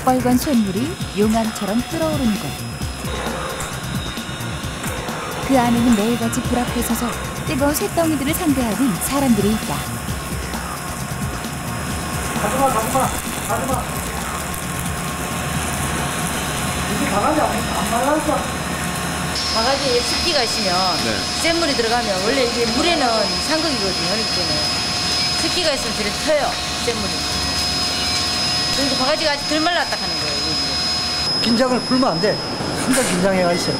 시뻘건 쇳물이 용암처럼 끓어오르는 곳. 그 안에는 매일같이 불 앞에 서서 뜨거운 쇳덩이들을 상대하는 사람들이 있다. 가지마. 이게 바가지 안 말랐어. 바가지에 습기가 있으면 쇳물이 들어가면 원래 이게 물에는 상극이거든요. 그렇기 때문에 습기가 있으면 저리 터요. 쇳물이. 그러니까 바가지가 아직 덜 말랐다 하는 거예요. 이게. 긴장을 풀면 안 돼. 항상 긴장해가 있어.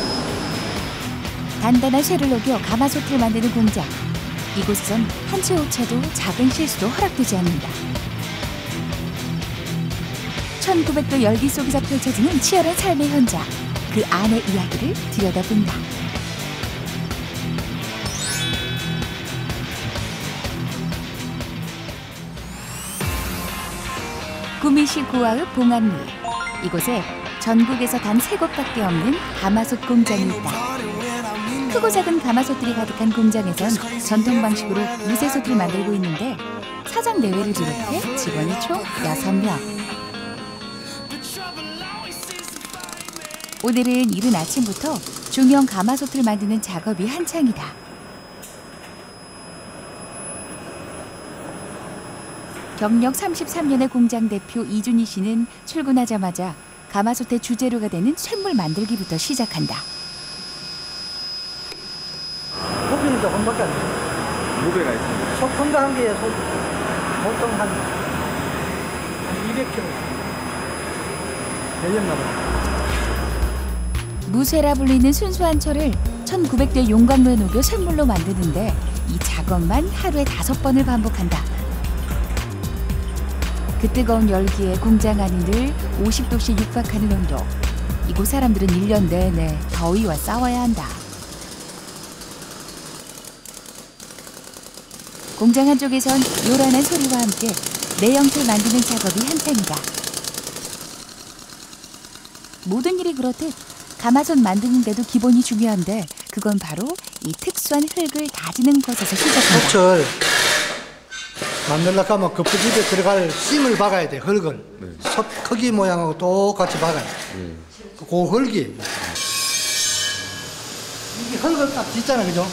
단단한 쇠를 녹여 가마솥을 만드는 공장. 이곳에선 한 채 오차도 작은 실수도 허락되지 않는다. 1900도 열기 속에서 펼쳐지는 치열한 삶의 현장. 그 안의 이야기를 들여다본다. 구미시 고아읍 봉안리. 이곳에 전국에서 단 3곳밖에 없는 가마솥 공장이 있다. 크고 작은 가마솥들이 가득한 공장에선 전통 방식으로 무쇠솥을 만들고 있는데 사장 내외를 비롯해 직원이 총 6명. 오늘은 이른 아침부터 중형 가마솥을 만드는 작업이 한창이다. 경력 33년의 공장 대표 이준희 씨는 출근하자마자 가마솥의 주재료가 되는 쇳물 만들기부터 시작한다. 고기는 조금밖에 안 돼. 무게가 있습니다. 소품도 한 개에 보통 한 200kg. 되겠나 봐. 무쇠라 불리는 순수한 철을 1900대 용광로에 녹여 쇳물로 만드는데 이 작업만 하루에 5번을 반복한다. 그 뜨거운 열기에 공장 안이 늘 50도씩 육박하는 온도. 이곳 사람들은 1년 내내 더위와 싸워야 한다. 공장 한쪽에선 요란한 소리와 함께 내형틀 만드는 작업이 한창이다. 모든 일이 그렇듯 가마솥 만드는데도 기본이 중요한데 그건 바로 이 특수한 흙을 다지는 것에서 시작한다. 솥을 만들려고 하면 그 부집에 들어갈 심을 박아야 돼. 흙을. 솥 크기 모양하고 똑같이 박아야 돼. 그 흙이 이게 흙을 딱 짓잖아, 그죠?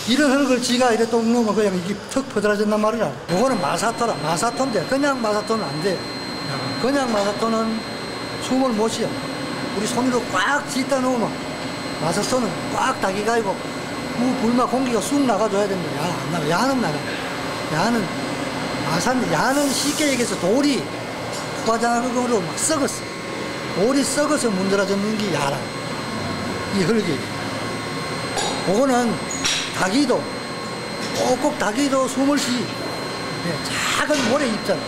이런 흙을 지가 이래 똥 넣으면 그냥 이게 턱 퍼들어진단 말이야. 요거는 마사토라. 마사토인데 그냥 마사토는 안 돼. 그냥 마사토는 숨을 못 쉬어. 우리 손으로 꽉 짓다 놓으면 마사토는 꽉 닭이가 있고 불만 공기가 쑥 나가줘야 됩니다. 야, 안 나가. 야는 나가. 야는 마사인데 야는 쉽게 얘기해서 돌이 화장으로 막 썩었어. 돌이 썩어서 문드러졌는 게 야라. 이 흙이. 그거는 닭이도 꼭꼭 닭이도 숨을 쉬. 작은 모래 입잖아.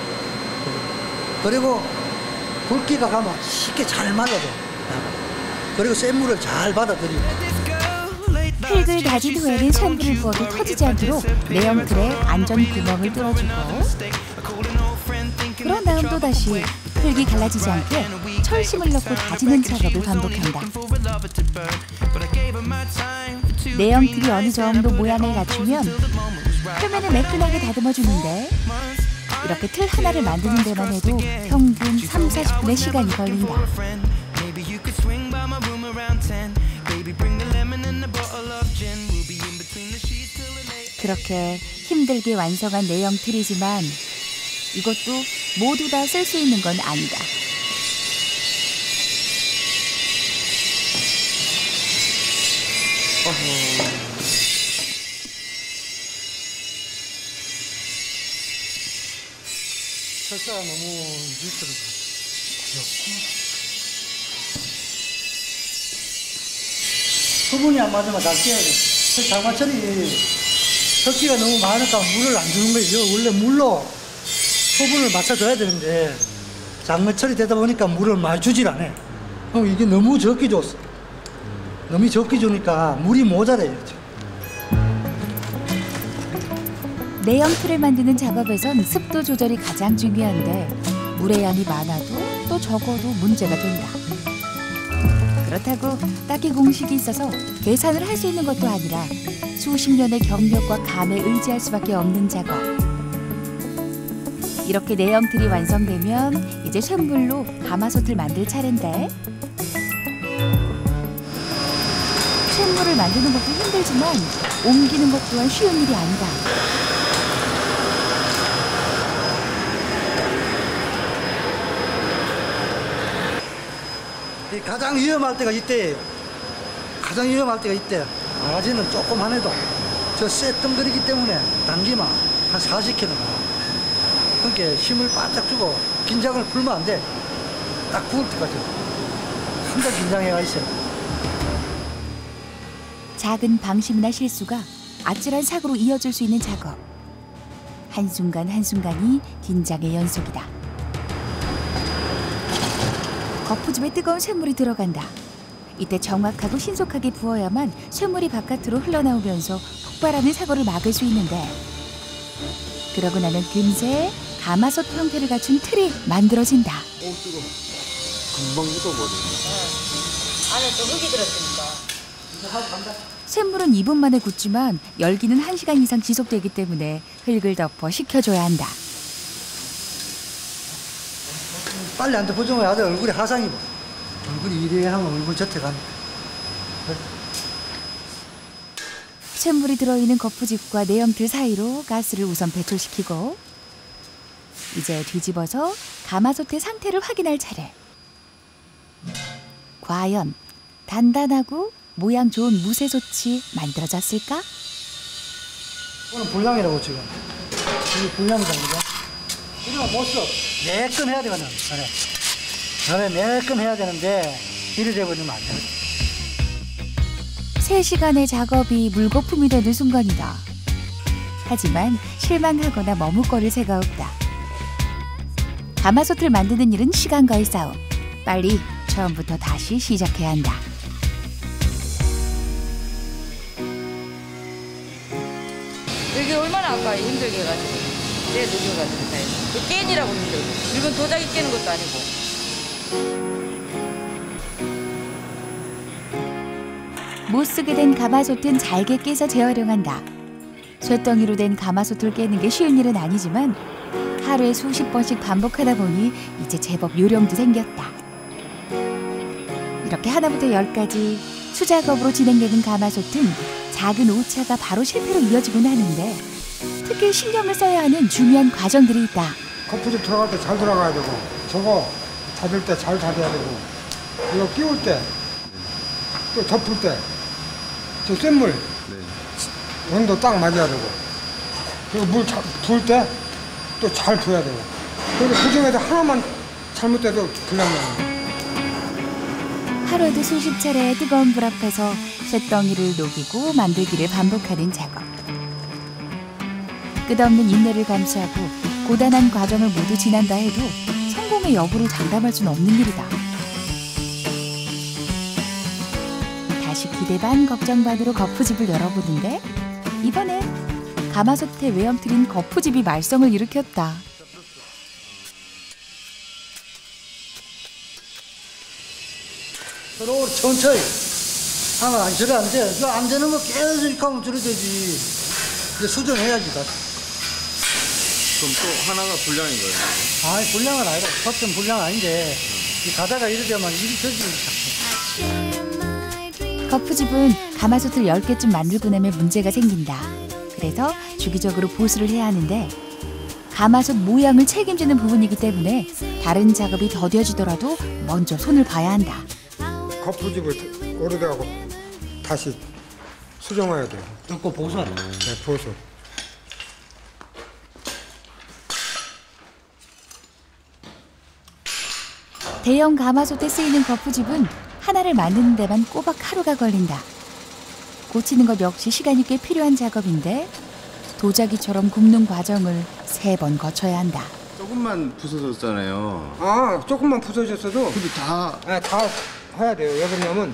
그리고 굵기가 가면 쉽게 잘 말라져. 그리고 센 물을 잘 받아들이고. 흙을 다진 후에는 쇳물을 부어도 터지지 않도록 내형틀에 안전 구멍을 뚫어주고 그런 다음 또다시 흙이 갈라지지 않게 철심을 넣고 다지는 작업을 반복한다. 내형틀이 어느 정도 모양을 갖추면 표면을 매끈하게 다듬어주는데 이렇게 틀 하나를 만드는 데만 해도 평균 30-40분의 시간이 걸린다. 그렇게 힘들게 완성한 내형틀이지만 이것도 모두 다 쓸 수 있는 건 아니다. 철사가 너무 밑으로 수분이 안 맞으면 다 깨야 돼. 장마철이 습기가 너무 많으니까 물을 안 주는 거예요. 원래 물로 수분을 맞춰줘야 되는데 장마철이 되다 보니까 물을 많이 주질 않아. 이게 너무 적게 줬어. 너무 적게 주니까 물이 모자라요. 내형틀을 만드는 작업에선 습도 조절이 가장 중요한데 물의 양이 많아도 또 적어도 문제가 된다. 그렇다고 딱히 공식이 있어서 계산을 할 수 있는 것도 아니라 수십 년의 경력과 감에 의지할 수밖에 없는 작업. 이렇게 내형틀이 완성되면 이제 쇳물로 가마솥을 만들 차례인데 쇳물을 만드는 것도 힘들지만 옮기는 것 또한 쉬운 일이 아니다. 가장 위험할 때가 이때예요. 가장 위험할 때가 이때. 바가지는 조금만 해도 저 쇳덩거리기 때문에 당기면 한 40kg 나와. 그러니까 힘을 바짝 주고 긴장을 풀면 안 돼. 딱 부을 때까지 항상 긴장해가 있어요. 작은 방심이나 실수가 아찔한 사고로 이어질 수 있는 작업. 한순간 한순간이 긴장의 연속이다. 거푸집에 뜨거운 쇳물이 들어간다. 이때 정확하고 신속하게 부어야만 쇳물이 바깥으로 흘러나오면서 폭발하는 사고를 막을 수 있는데 그러고 나면 금세 가마솥 형태를 갖춘 틀이 만들어진다. 오, 뜨거. 금방 굳어버리네. 안에 또 흙이 들었으니까. 쇳물은 2분 만에 굳지만 열기는 1시간 이상 지속되기 때문에 흙을 덮어 식혀줘야 한다. 빨리 안 덮어주면 아들 얼굴에 화상 입어. 얼굴이 이래 하면 얼굴 저태 가는. 쇳물이 들어있는 거푸집과 내형틀 사이로 가스를 우선 배출시키고 이제 뒤집어서 가마솥의 상태를 확인할 차례. 과연 단단하고 모양 좋은 무쇠솥이 만들어졌을까? 이거는 불량이라고 지금. 이게 불량이잖아, 그죠? 이러면 못 써. 매끈 해야 되거든. 그래 매끈 해야 되는데 이래 돼버리면 안 돼. 3시간의 작업이 물거품이 되는 순간이다. 하지만 실망하거나 머뭇거릴 새가 없다. 가마솥을 만드는 일은 시간과의 싸움. 빨리 처음부터 다시 시작해야 한다. 여기 얼마나 아까 힘들게 해가지고 내 녹여가지고 다 했어. 그 깨니라고 힘들고 이건 도자기 깨는 것도 아니고. 못 쓰게 된 가마솥은 잘게 깨서 재활용한다. 쇳덩이로 된 가마솥을 깨는 게 쉬운 일은 아니지만 하루에 수십 번씩 반복하다 보니 이제 제법 요령도 생겼다. 이렇게 하나부터 10까지 수작업으로 진행되는 가마솥은 작은 오차가 바로 실패로 이어지곤 하는데 특히 신경을 써야 하는 중요한 과정들이 있다. 거푸집 들어갈 때 잘 들어가야 되고 저거 닫을 때 잘 닫아야 되고 이거 끼울 때 또 덮을 때 저 쇳물 온도 딱 맞아야 되고 그리고 물 부을 때 또 잘 부어야 되고 그리고 그 중에서 하나만 잘못돼도 불량나는 하루에도 수십 차례 뜨거운 불 앞에서 쇳덩이를 녹이고 만들기를 반복하는 작업. 끝없는 인내를 감수하고 고단한 과정을 모두 지난다 해도 성공의 여부를 장담할 수는 없는 일이다. 다시 기대 반 걱정 반으로 거푸집을 열어보는데 이번엔 가마솥의 외형틀인 거푸집이 말썽을 일으켰다. 서로 천천히 하면 저래 안 돼. 저 안 되는 거 계속 이렇게 하면 저래 되지. 이제 수정해야지. 다. 그럼 또 하나가 불량인 거예요? 아니 불량은 아니라 겉은 불량 아닌데 이 가다가 이래 되면 일이 저지니까. 거푸집은 가마솥을 10개쯤 만들고 나면 문제가 생긴다. 그래서 주기적으로 보수를 해야 하는데 가마솥 모양을 책임지는 부분이기 때문에 다른 작업이 더뎌지더라도 먼저 손을 봐야 한다. 거푸집을 오래돼가고 다시 수정해야 돼요. 뜯고 보수하라. 네, 보수. 대형 가마솥에 쓰이는 거푸집은 하나를 만드는 데만 꼬박 하루가 걸린다. 고치는 것 역시 시간이 꽤 필요한 작업인데 도자기처럼 굽는 과정을 3번 거쳐야 한다. 조금만 부서졌잖아요. 아, 조금만 부서졌어도 근데 다 네, 다 해야 돼요. 왜 그러냐면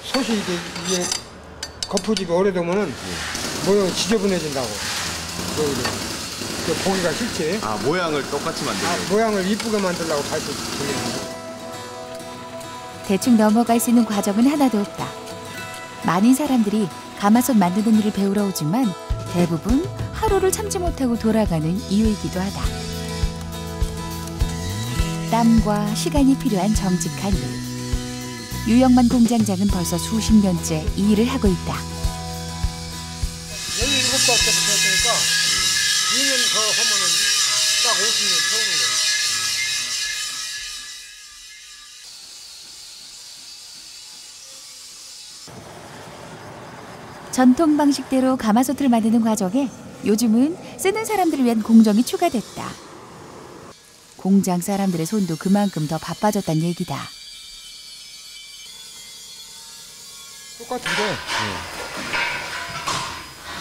솥이 이게 거푸집이 오래되면은 모양이 지저분해진다고. 보기가 싫지. 아, 모양을 똑같이 만들려고. 모양을 이쁘게 만들려고 발톱 돌리는 거. 대충 넘어갈 수 있는 과정은 하나도 없다. 많은 사람들이 가마솥 만드는 일을 배우러 오지만 대부분 하루를 참지 못하고 돌아가는 이유이기도 하다. 땀과 시간이 필요한 정직한 일. 유영만 공장장은 벌써 수십 년째 이 일을 하고 있다. 17살 때부터 했으니까 2년 더 하면은 딱 50년 채우는 거예요. 전통 방식대로 가마솥을 만드는 과정에 요즘은 쓰는 사람들을 위한 공정이 추가됐다. 공장 사람들의 손도 그만큼 더 바빠졌단 얘기다. 똑같은데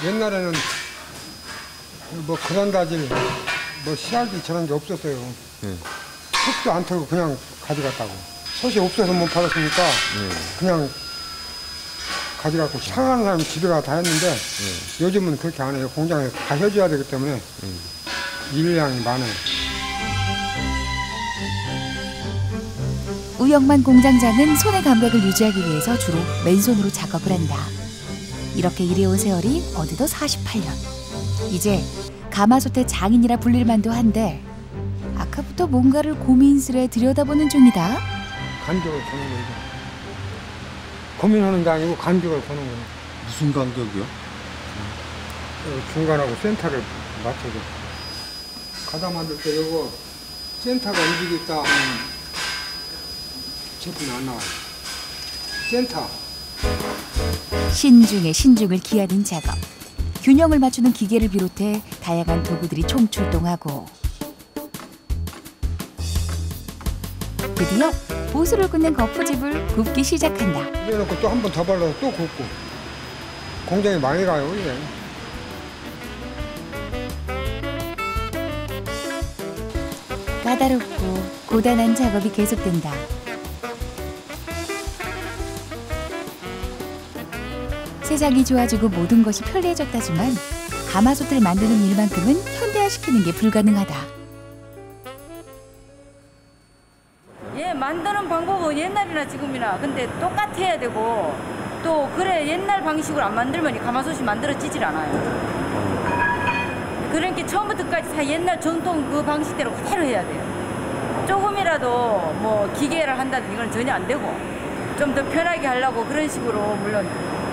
옛날에는 뭐 그런 다질 뭐 씨알기 저런 게 없었어요. 솥도 안 털고 그냥 가져갔다고. 솥이 없어서 못 팔았으니까 그냥 가져갖고 상하는 사람이 집에 가서 다 했는데 요즘은 그렇게 안 해요. 공장에 가셔줘야 되기 때문에 일량이 많아요. 우영만 공장장은 손의 감각을 유지하기 위해서 주로 맨손으로 작업을 한다. 이렇게 일해온 세월이 어느덧 48년. 이제 가마솥의 장인이라 불릴 만도 한데 아까부터 뭔가를 고민스레 들여다보는 중이다. 간격을 보는 거죠. 고민하는 게 아니고 간격을 보는 거예요. 무슨 간격이요? 중간하고 센터를 맞춰서. 가다 만들 때 이거 센터가 움직였다 하면 제품이 안 나와요. 센터. 신중에 신중을 기하는 작업. 균형을 맞추는 기계를 비롯해 다양한 도구들이 총출동하고 드디어 보수를 긋는 거푸집을 굽기 시작한다. 이래놓고 또 한 번 더 발라서 또 굽고. 공장이 망해가요, 이게. 까다롭고 고단한 작업이 계속된다. 세상이 좋아지고 모든 것이 편리해졌다지만 가마솥을 만드는 일만큼은 현대화시키는 게 불가능하다. 예, 만드는 방법은 옛날이나 지금이나 근데 똑같아야 되고 또 그래 옛날 방식으로 안 만들면 이 가마솥이 만들어지질 않아요. 그러니까 처음부터 끝까지 다 옛날 전통 그 방식대로 그대로 해야 돼요. 조금이라도 뭐 기계를 한다든지 이건 전혀 안 되고 좀 더 편하게 하려고 그런 식으로 물론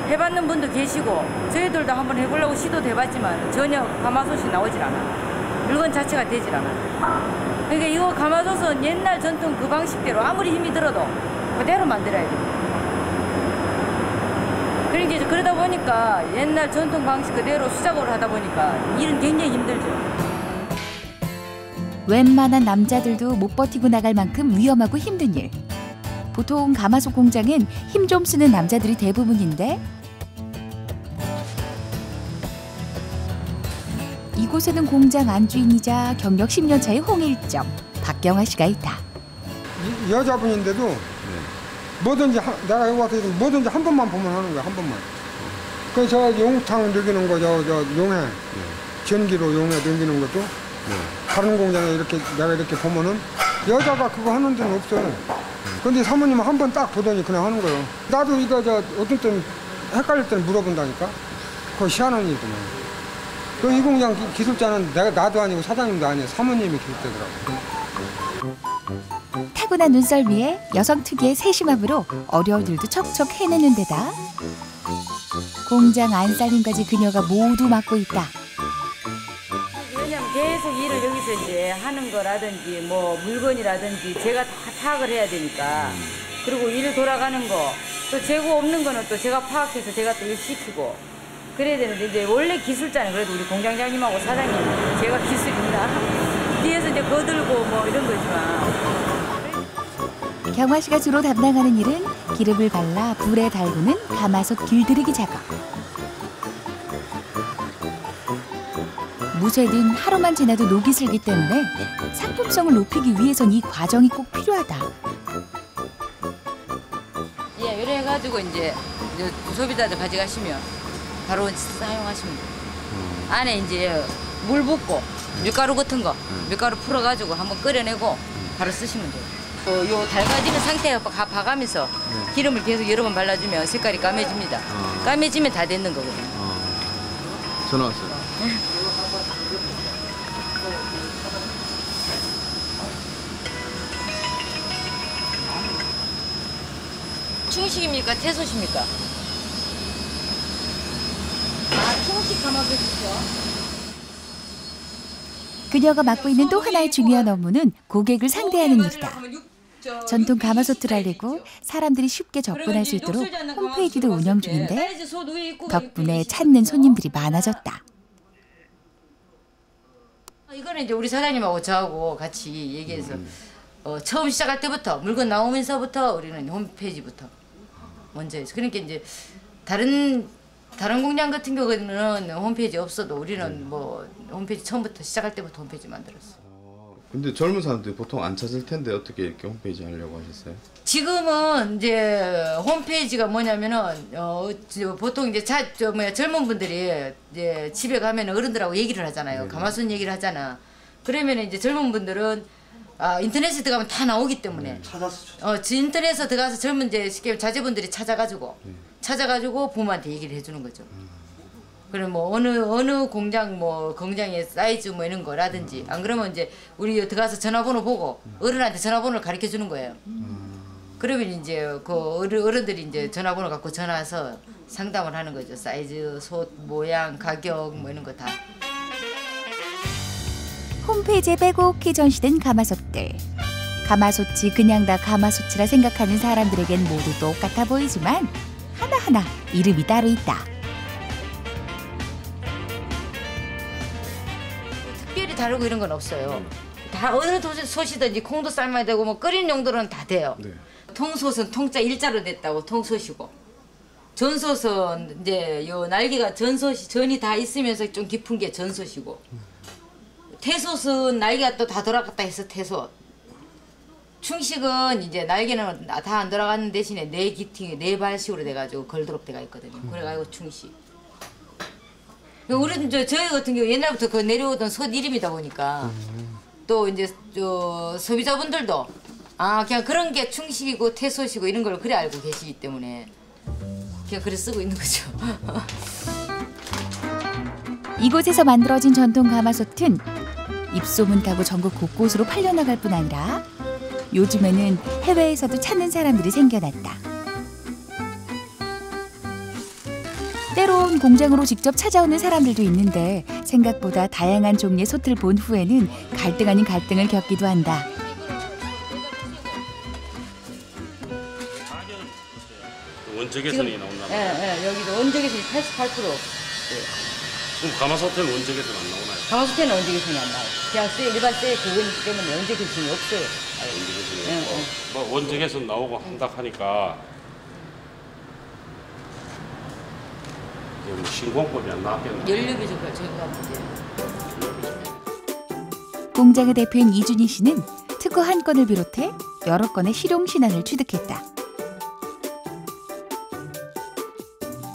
해봤는 분도 계시고 저희들도 한번 해보려고 시도도 해봤지만 전혀 가마솥이 나오질 않아. 물건 자체가 되질 않아. 그러니까 이거 가마솥은 옛날 전통 그 방식대로 아무리 힘이 들어도 그대로 만들어야 돼. 그러니까 이제 그러다 보니까 옛날 전통 방식 그대로 수작업을 하다 보니까 일은 굉장히 힘들죠. 웬만한 남자들도 못 버티고 나갈 만큼 위험하고 힘든 일. 보통 가마솥 공장엔 힘 좀 쓰는 남자들이 대부분인데 이곳에는 공장 안주인이자 경력 10년 차의 홍일점 박경화 씨가 있다. 여자분인데도 뭐든지 내가 여기 와서 뭐든지 한 번만 보면 하는 거야, 한 번만. 그 저 용탕 넣기는 거 저 용해 전기로 용해 넣기는 것도 다른 공장에 이렇게 내가 이렇게 보면은 여자가 그거 하는 데는 없어요. 근데 사모님은 한 번 딱 보더니 그냥 하는 거예요. 나도 이거 저 어떤 때는 헷갈릴 때는 물어본다니까. 그거 희한한 일이구만. 그 이 공장 기술자는 나도 아니고 사장님도 아니에요. 사모님이 기술자더라고. 타고난 눈썰미에 여성 특유의 세심함으로 어려운 일도 척척 해내는 데다 공장 안살림까지 그녀가 모두 맡고 있다. 왜냐면 계속 일을 여기서 이제 하는 거라든지 뭐 물건이라든지 제가 다 파악을 해야 되니까 그리고 일 돌아가는 거 또 재고 없는 거는 또 제가 파악해서 제가 또 일 시키고 그래야 되는데 이제 원래 기술자는 그래도 우리 공장장님하고 사장님 제가 기술입니다. 뒤에서 이제 거들고 뭐 이런 거지만. 경화 씨가 주로 담당하는 일은 기름을 발라 불에 달구는 가마솥 길들이기 작업. 무쇠든 하루만 지나도 녹이 슬기 때문에 상품성을 높이기 위해선 이 과정이 꼭 필요하다. 예, 이래 해가지고 이제 소비자들 가져가시면 바로 사용하시면 돼요. 안에 이제 물 붓고 밀가루 같은 거 밀가루 풀어가지고 한번 끓여내고 바로 쓰시면 돼요. 요 달가지는 상태에 봐가면서 기름을 계속 여러 번 발라주면 색깔이 까매집니다. 까매지면 다 됐는 거거든요. 전화 왔어요. 충식입니까? 태솥입니까? 아, 충식 가마솥이죠. 그녀가 맡고 있는 또 하나의 중요한 업무는 고객을 상대하는 일이다. 전통 가마솥을 알리고 사람들이 쉽게 접근할 수 있도록 홈페이지도 운영 중인데 덕분에 찾는 손님들이 많아졌다. 이거는 이제 우리 사장님하고 저하고 같이 얘기해서 처음 시작할 때부터 물건 나오면서부터 우리는 홈페이지부터 먼저 해서 그러니까 이제 다른 공장 같은 경우는 홈페이지 없어도 우리는 뭐 홈페이지 처음부터 시작할 때부터 홈페이지 만들었어. 근데 젊은 사람들이 보통 안 찾을 텐데 어떻게 이렇게 홈페이지 하려고 하셨어요? 지금은 이제 홈페이지가 뭐냐면은 보통 이제 젊은 분들이 이제 집에 가면 어른들하고 얘기를 하잖아요. 가마솥 얘기를 하잖아. 그러면 이제 젊은 분들은 인터넷에 들어가면 다 나오기 때문에 인터넷에 들어가서 젊은 이제 쉽게 자제분들이 찾아가지고 부모한테 얘기를 해주는 거죠. 그럼 뭐 어느 공장의 사이즈 뭐 이런 거라든지 안 그러면 이제 우리 들어가서 전화번호 보고 어른한테 전화번호를 가르쳐 주는 거예요. 그러면 이제 그 어른들이 이제 전화번호 갖고 전화해서 상담을 하는 거죠. 사이즈, 솥, 모양, 가격 뭐 이런 거 다. 홈페이지에 빼곡히 전시된 가마솥들. 가마솥이 그냥 다 가마솥이라 생각하는 사람들에겐 모두 똑같아 보이지만 하나하나 이름이 따로 있다. 특별히 다르고 이런 건 없어요. 다 어느 솥이든지 콩도 삶아야 되고 뭐 끓이는 용도로는 다 돼요. 네. 통솥은 통자 일자로 됐다고 통솥이고 전솥은 이제 요 날개가 전이 다 있으면서 좀 깊은 게 전솥이고 태솥은 날개가 또 다 돌아갔다 해서 태솥. 충식은 이제 날개는 다 안 돌아가는 대신에 네 발식으로 돼가지고 걸도록 돼가 있거든요. 그래가지고 충식. 우리는 저희 같은 경우 옛날부터 그 내려오던 솥 이름이다 보니까 또 이제 소비자분들도 그냥 그런 게 충식이고 태솥이고 이런 걸 그래 알고 계시기 때문에 그냥 그래 쓰고 있는 거죠. 이곳에서 만들어진 전통 가마솥은 입소문 타고 전국 곳곳으로 팔려나갈 뿐 아니라 요즘에는 해외에서도 찾는 사람들이 생겨났다. 때론 공장으로 직접 찾아오는 사람들도 있는데 생각보다 다양한 종류의 솥을 본 후에는 갈등 아닌 갈등을 겪기도 한다. 원적외선이 나온다. 예, 여기도 원적외선이 88%. 그럼 가마솥에는 원적외선 안 나오나요? 가마솥에는 원적외선이 안 나와요. 그냥 일반 쇠 그거기 때문에 원적외선이 없어요. 원적외선이 없고. 뭐 원적외선 나오고 한다 하니까 신공법이 안 나왔겠네요. 연료 부족할 저희가 문제예요. 공장의 대표인 이준희 씨는 특허 한 건을 비롯해 여러 건의 실용 신안을 취득했다.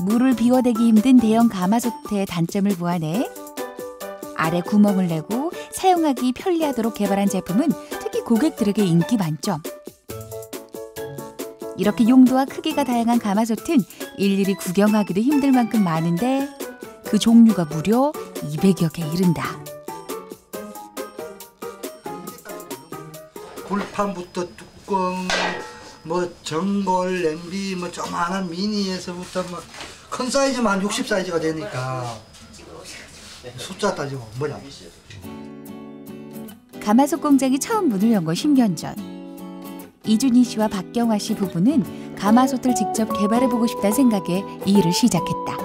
물을 비워내기 힘든 대형 가마솥의 단점을 보완해 아래 구멍을 내고 사용하기 편리하도록 개발한 제품은 특히 고객들에게 인기 만점. 이렇게 용도와 크기가 다양한 가마솥은 일일이 구경하기도 힘들 만큼 많은데 그 종류가 무려 200여 개에 이른다. 불판부터 뚜껑, 뭐 전골, 냄비, 뭐 조그마한 미니에서부터 뭐 큰 사이즈만 60 사이즈가 되니까 숫자 따지고 뭐냐. 가마솥 공장이 처음 문을 연 건 10년 전. 이준희 씨와 박경화 씨 부부는 가마솥을 직접 개발해보고 싶다는 생각에 이 일을 시작했다.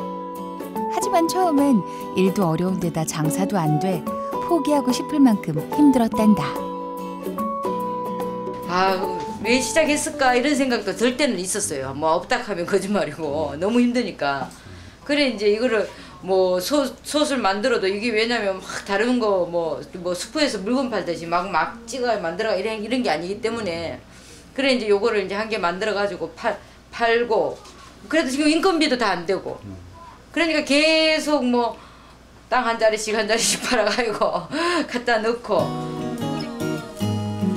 하지만 처음엔 일도 어려운 데다 장사도 안 돼 포기하고 싶을 만큼 힘들었단다. 왜 시작했을까 이런 생각도 들 때는 있었어요. 뭐 없다 하면 거짓말이고 너무 힘드니까. 그래 이제 이거를 뭐 솥을 만들어도 이게 왜냐면 막 다른 거 뭐 슈퍼에서 물건 팔듯이 막 찍어 만들어가 이런 게 아니기 때문에 그래 이제 요거를 이제 한 개 만들어 가지고 팔고 그래도 지금 인건비도 다 안 되고 그러니까 계속 뭐 땅 한 자리씩 팔아가지고 갖다 넣고.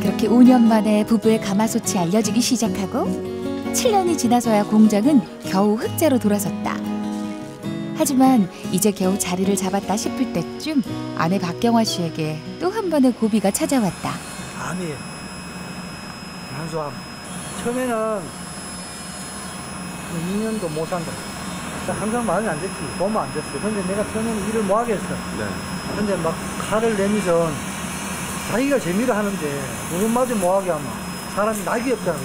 그렇게 5년 만에 부부의 가마솥이 알려지기 시작하고 7년이 지나서야 공장은 겨우 흑자로 돌아섰다. 하지만 이제 겨우 자리를 잡았다 싶을 때쯤 아내 박경화 씨에게 또 한 번의 고비가 찾아왔다. 감이 한수함. 처음에는 2년도 못 산다. 항상 마음이 안 됐지. 보면 안 됐어. 근데 내가 처음에는 일을 뭐 하겠어. 네. 근데 막 칼을 내미선 자기가 재미로 하는데 누군마저 뭐 하게 하면 사람이 낙이 없잖아.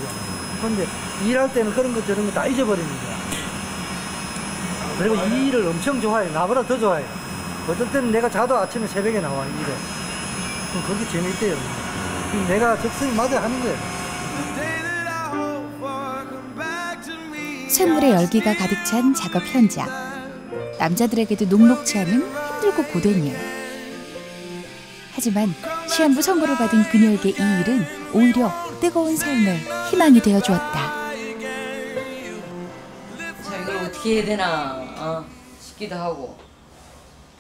근데 일할 때는 그런 거 저런 거 다 잊어버리는 거야. 그리고 이 일을 엄청 좋아해. 나보다 더 좋아해. 어떤 때는 내가 자도 아침에 새벽에 나와 일에. 그럼 그게 재밌대요. 내가 적성이 맞아 하는 거예요. 쇳물의 열기가 가득 찬 작업 현장. 남자들에게도 녹록지 않은 힘들고 고된 일. 하지만 시한부 선고를 받은 그녀에게 이 일은 오히려 뜨거운 삶의 희망이 되어 주었다. 참 이걸 어떻게 해야 되나 싶기도 하고.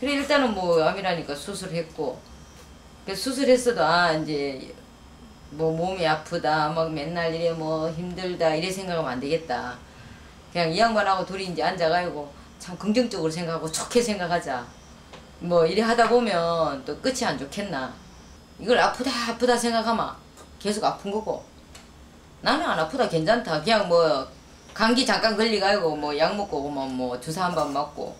그래 일단은 뭐 암이라니까 수술했고. 수술했어도 이제 뭐 몸이 아프다 막 맨날 이래 뭐 힘들다 이래 생각하면 안 되겠다. 그냥 이 양반하고 둘이 이제 앉아가지고 참 긍정적으로 생각하고 좋게 생각하자. 뭐 이래 하다 보면 또 끝이 안 좋겠나. 이걸 아프다 생각하면 계속 아픈 거고. 나는 안 아프다 괜찮다. 그냥 뭐 감기 잠깐 걸리가지고 뭐 약 먹고 뭐 주사 한 번 맞고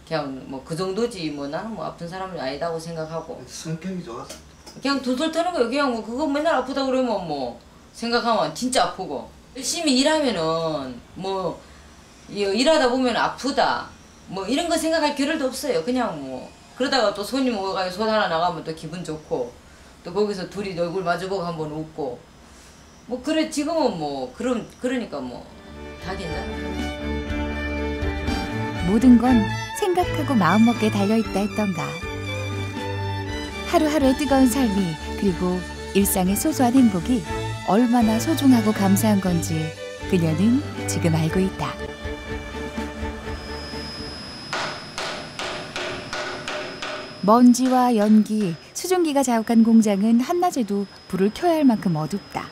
그냥 뭐 그 정도지. 뭐 나는 뭐 아픈 사람이 아니다고 생각하고. 성격이 좋았어. 그냥 둘둘 터는 거예요. 그냥 뭐 그거 맨날 아프다 그러면 뭐 생각하면 진짜 아프고. 열심히 일하면은 뭐 일하다 보면 아프다 뭐 이런 거 생각할 겨를도 없어요. 그냥 뭐 그러다가 또 손님 오가지고 손 하나 나가면 또 기분 좋고 또 거기서 둘이 얼굴 마주보고 한번 웃고 뭐 그래 지금은 뭐 그러니까 뭐 다 괜찮아. 모든 건 생각하고 마음먹기에 달려있다 했던가. 하루하루의 뜨거운 삶이 그리고 일상의 소소한 행복이 얼마나 소중하고 감사한 건지 그녀는 지금 알고 있다. 먼지와 연기, 수증기가 자욱한 공장은 한낮에도 불을 켜야 할 만큼 어둡다.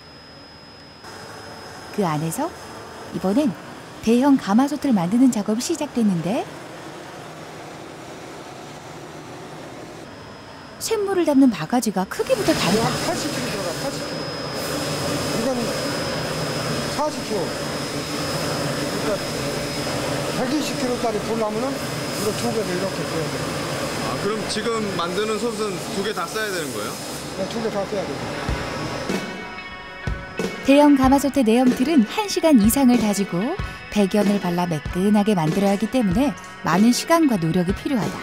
그 안에서 이번엔 대형 가마솥을 만드는 작업이 시작됐는데 쇳물을 담는 바가지가 크기부터 다르다. 80kg 들어가, 80kg. 이거는 40kg. 그러니까 120kg짜리 불나면은 이거 2개를 이렇게 줘야 돼. 그럼 지금 만드는 솥은 2개 다 써야 되는 거예요? 네, 2개 다 써야 돼. 대형 가마솥의 내연틀은 1시간 이상을 다지고 배견을 발라 매끈하게 만들어야 하기 때문에 많은 시간과 노력이 필요하다.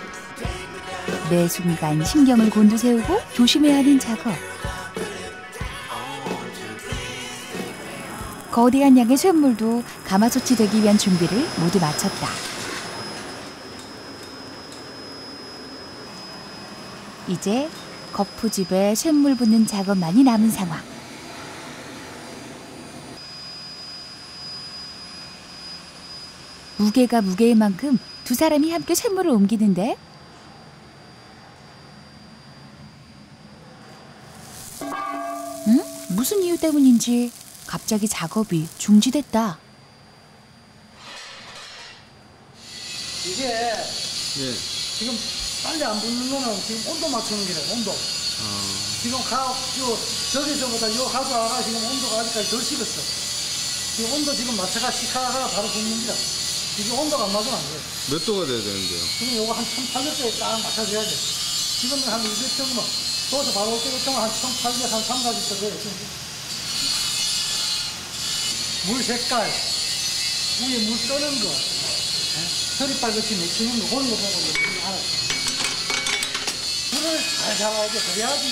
매 순간 신경을 곤두세우고 조심해야 하는 작업. 거대한 양의 쇳물도 가마솥이 되기 위한 준비를 모두 마쳤다. 이제 거푸집에 쇳물 붓는 작업만이 남은 상황. 무게가 무게인 만큼 두 사람이 함께 쇳물을 옮기는데 무슨 이유 때문인지 갑자기 작업이 중지됐다. 이게 예. 지금 빨리 안 붙는 거는 지금 온도 맞추는 게래 온도. 지금 저기서보다 요 하수아가 지금 온도가 아직까지 덜 식었어. 지금 온도 지금 맞춰가 식하가 바로 붙는 거다. 지금 온도가 안 맞으면 안 돼. 몇 도가 돼야 되는데요? 지금 요거 한 1800도에 딱 맞춰줘야 돼. 지금은 한 200정도, 또서 바로 올 때부터 한 1800, 한 340도 돼요. 물 색깔, 위에 물 뜨는 거, 서리빨갛게 맺히는 거, 그런 거 보고 알아요. 물을 잘 잡아야 돼. 그래야지,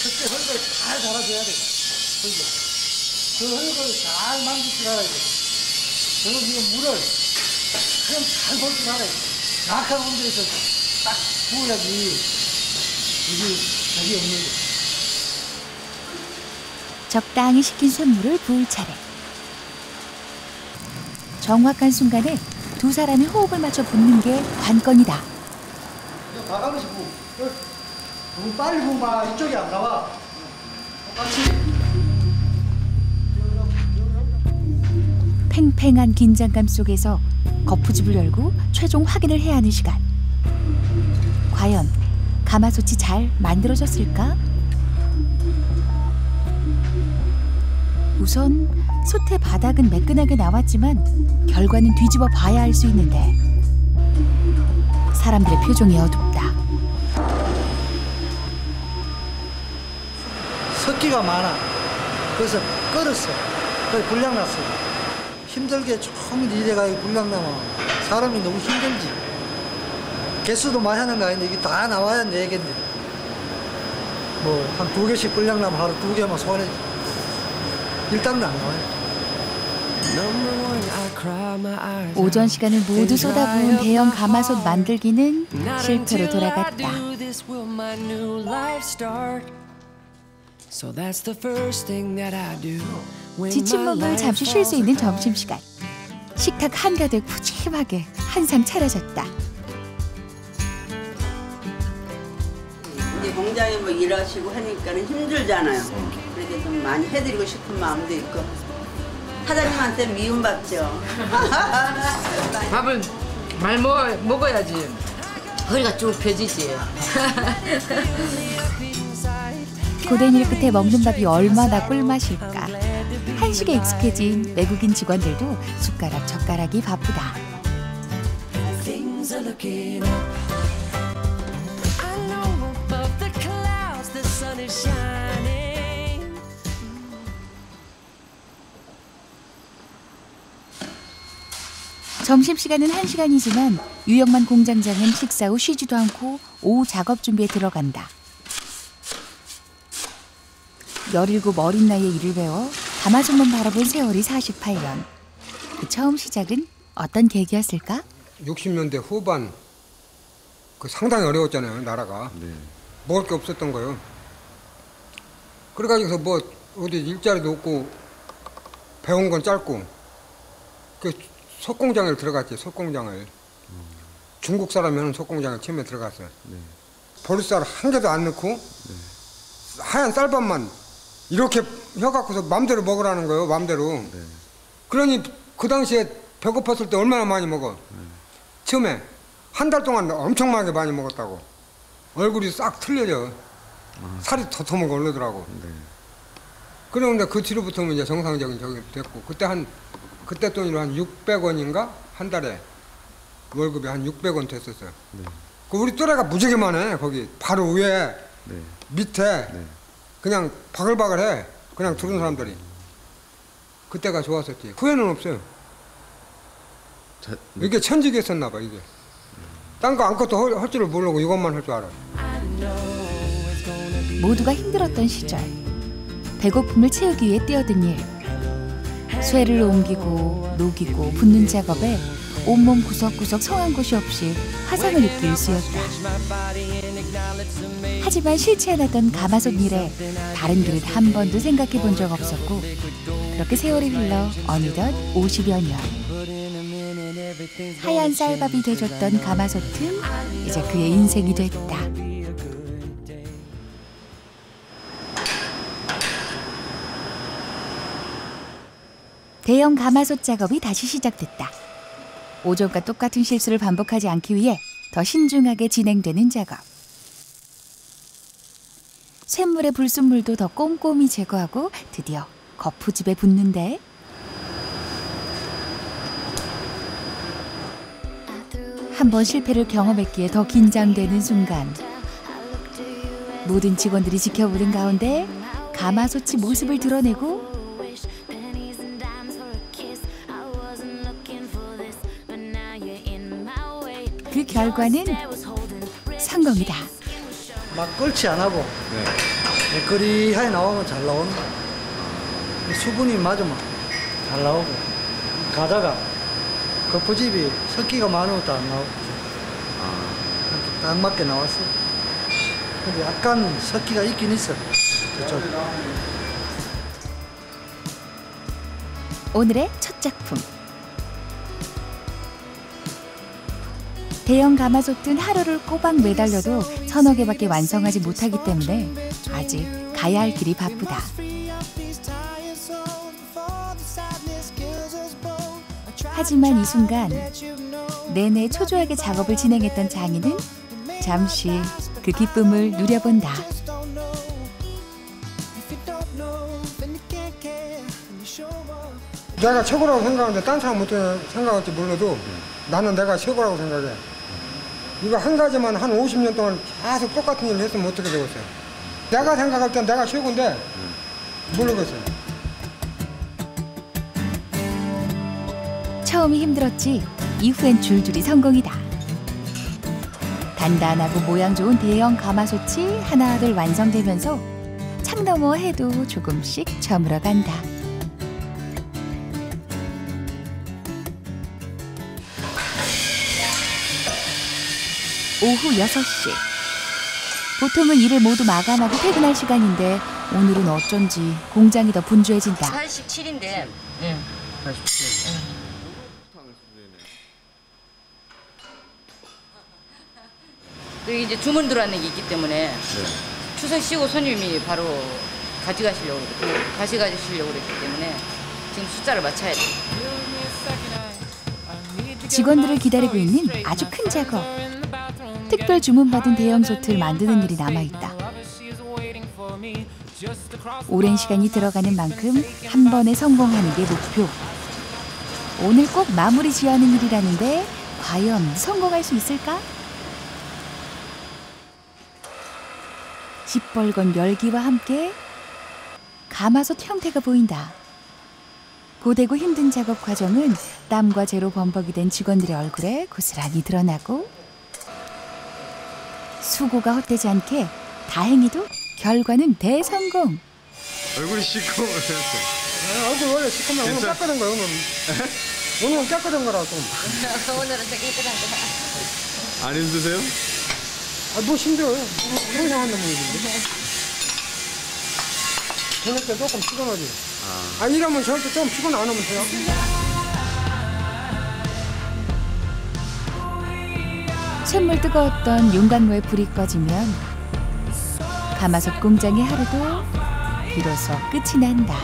그때 흙을 잘 잡아줘야 돼. 흙을. 그 흙을 잘 만질 줄 알아야 돼. 저는 지금 물을 그냥 잘 볼 줄 알아요. 정확한 온도에서 딱 부어야지 이게 저기 없는 거. 적당히 식힌 쇳물을 부을 차례. 정확한 순간에 두 사람이 호흡을 맞춰 붓는 게 관건이다. 나가면서 너무 빨리 부으면 이쪽이 안 나와. 똑같이. 팽팽한 긴장감 속에서 거푸집을 열고 최종 확인을 해야 하는 시간. 과연 가마솥이 잘 만들어졌을까? 우선 솥의 바닥은 매끈하게 나왔지만 결과는 뒤집어 봐야 알 수 있는데 사람들의 표정이 어둡다. 습기가 많아. 그래서 끓었어. 그래서 불량 났어. 힘들게 좀 일해가지고 불량 나면 사람이 너무 힘들지. 개수도 많이 하는 거 아닌데 이게 다 나와야 4개인데. 뭐 한 2개씩 불량 나면 하루 2개만 소화내지. 일당도 안 나와요. 오전 시간을 모두 쏟아부은 대형 가마솥 만들기는 실패로 돌아갔다. 지친 몸을 잠시 쉴 수 있는 점심시간. 식탁 한가득 푸짐하게 한 상 차려졌다. 이제 공장에 뭐 일하시고 하니까는 힘들잖아요. 그렇게 좀 많이 해드리고 싶은 마음도 있고 사장님한테 미움받죠. 밥을 많이 먹어야지 허리가 쭉 펴지지. 고된 일 끝에 먹는 밥이 얼마나 꿀맛일까. 한식에 익숙해진 외국인 직원들도 숟가락 젓가락이 바쁘다. 점심시간은 1시간이지만 유영만 공장장은 식사 후 쉬지도 않고 오후 작업 준비에 들어간다. 17 어린 나이에 일을 배워 가마솥만 바라본 세월이 48년. 그 처음 시작은 어떤 계기였을까? 60년대 후반 그 상당히 어려웠잖아요, 나라가. 네. 먹을 게 없었던 거예요. 그래가지고서 뭐 어디 일자리도 없고 배운 건 짧고 그 석공장을 들어갔지. 석공장을 중국 사람이 하는 석공장을 처음에 들어갔어요. 네. 보리쌀 한 개도 안 넣고 하얀 쌀밥만 이렇게 해갖고서 맘대로 먹으라는 거예요. 맘대로. 네. 그러니 그 당시에 배고팠을 때 얼마나 많이 먹어. 처음에 한 달 동안 엄청나게 많이 먹었다고. 얼굴이 싹 틀려져. 살이 더터먹어 올르더라고. 네. 그런데 그 뒤로부터는 이제 정상적인 적이 됐고 그때 돈으로 한 600원인가 한 달에 월급이 한 600원 됐었어요. 네. 그 우리 또래가 무지개 많아. 거기 바로 위에 네. 밑에 네. 그냥 바글바글해. 그냥 들은 사람들이. 그때가 좋았었지. 후회는 없어요. 네. 이게 천직이었었나 봐. 이게. 딴 거 아무것도 할 줄을 모르고 이것만 할 줄 알아. 모두가 힘들었던 시절. 배고픔을 채우기 위해 뛰어든 일. 쇠를 옮기고 녹이고 붓는 작업에 온몸 구석구석 성한 곳이 없이 화상을 입기 일쑤였다. 하지만 싫지 않았던 가마솥 일에 다른 그릇 한 번도 생각해 본 적 없었고 그렇게 세월이 흘러 어느덧 50여 년. 하얀 쌀밥이 돼줬던 가마솥은 이제 그의 인생이 됐다. 대형 가마솥 작업이 다시 시작됐다. 오전과 똑같은 실수를 반복하지 않기 위해 더 신중하게 진행되는 작업. 쇳물의 불순물도 더 꼼꼼히 제거하고 드디어 거푸집에 붓는데 한 번 실패를 경험했기에 더 긴장되는 순간. 모든 직원들이 지켜보는 가운데 가마솥이 모습을 드러내고 그 결과는 성공이다. 막 끓지 안 하고 네. 매끄리하게 나오면 잘 나오는 거야. 수분이 맞으면 잘 나오고 가다가 거푸집이 습기가 많은 것도 안 나오고 이렇게 딱 맞게 나왔어. 근데 약간 습기가 있긴 있어. 저쪽. 오늘의 첫 작품. 대형 가마솥은 하루를 꼬박 매달려도 1,000여 개밖에 완성하지 못하기 때문에 아직 가야 할 길이 바쁘다. 하지만 이 순간 내내 초조하게 작업을 진행했던 장인은 잠시 그 기쁨을 누려본다. If you don't know, then you can't care. And you show up. 내가 최고라고 생각하는데 딴 사람 어떻게 생각할지 몰라도 나는 내가 최고라고 생각해. 이거 한 가지만 한 50년 동안 계속 똑같은 일을 했으면 어떻게 되겠어요? 내가 생각할 땐 내가 최고인데 모르겠어요. 처음이 힘들었지 이후엔 줄줄이 성공이다. 단단하고 모양 좋은 대형 가마솥이 하나둘 완성되면서 창 너머 해도 조금씩 저물어간다. 오후 6시. 보통은 일을 모두 마감하고 퇴근할 시간인데 오늘은 어쩐지 공장이 더 분주해진다. 87인데. 응. 87. 여기 이제 주문 들어왔는 게 있기 때문에 추석 쉬고 손님이 바로 가져가시려고 그랬기 때문에 지금 숫자를 맞춰야 돼. 직원들을 기다리고 있는 아주 큰 작업. 특별 주문받은 대형 솥을 만드는 일이 남아있다. 오랜 시간이 들어가는 만큼 한 번에 성공하는 게 목표. 오늘 꼭 마무리 지어야 하는 일이라는데 과연 성공할 수 있을까? 시뻘건 열기와 함께 가마솥 형태가 보인다. 고되고 힘든 작업 과정은 땀과 재로 범벅이 된 직원들의 얼굴에 고스란히 드러나고 수고가 헛되지 않게 다행히도 결과는 대성공. 얼굴이 시커멓어. 얼굴 원래 시커면 오늘 깎아낸 거야 오늘. 오늘은 깎아낸 거라 좀. 오늘은 되게 깨끗한 거. 안 힘드세요? 뭐 힘들어요. 평생 한다는 얘기인데. 저녁 때 조금 피곤하지. 이러면 저녁 때 좀 피곤 안 하면 돼요. 쇳물 뜨거웠던 용광로에 불이 꺼지면 가마솥 공장의 하루도 비로소 끝이 난다.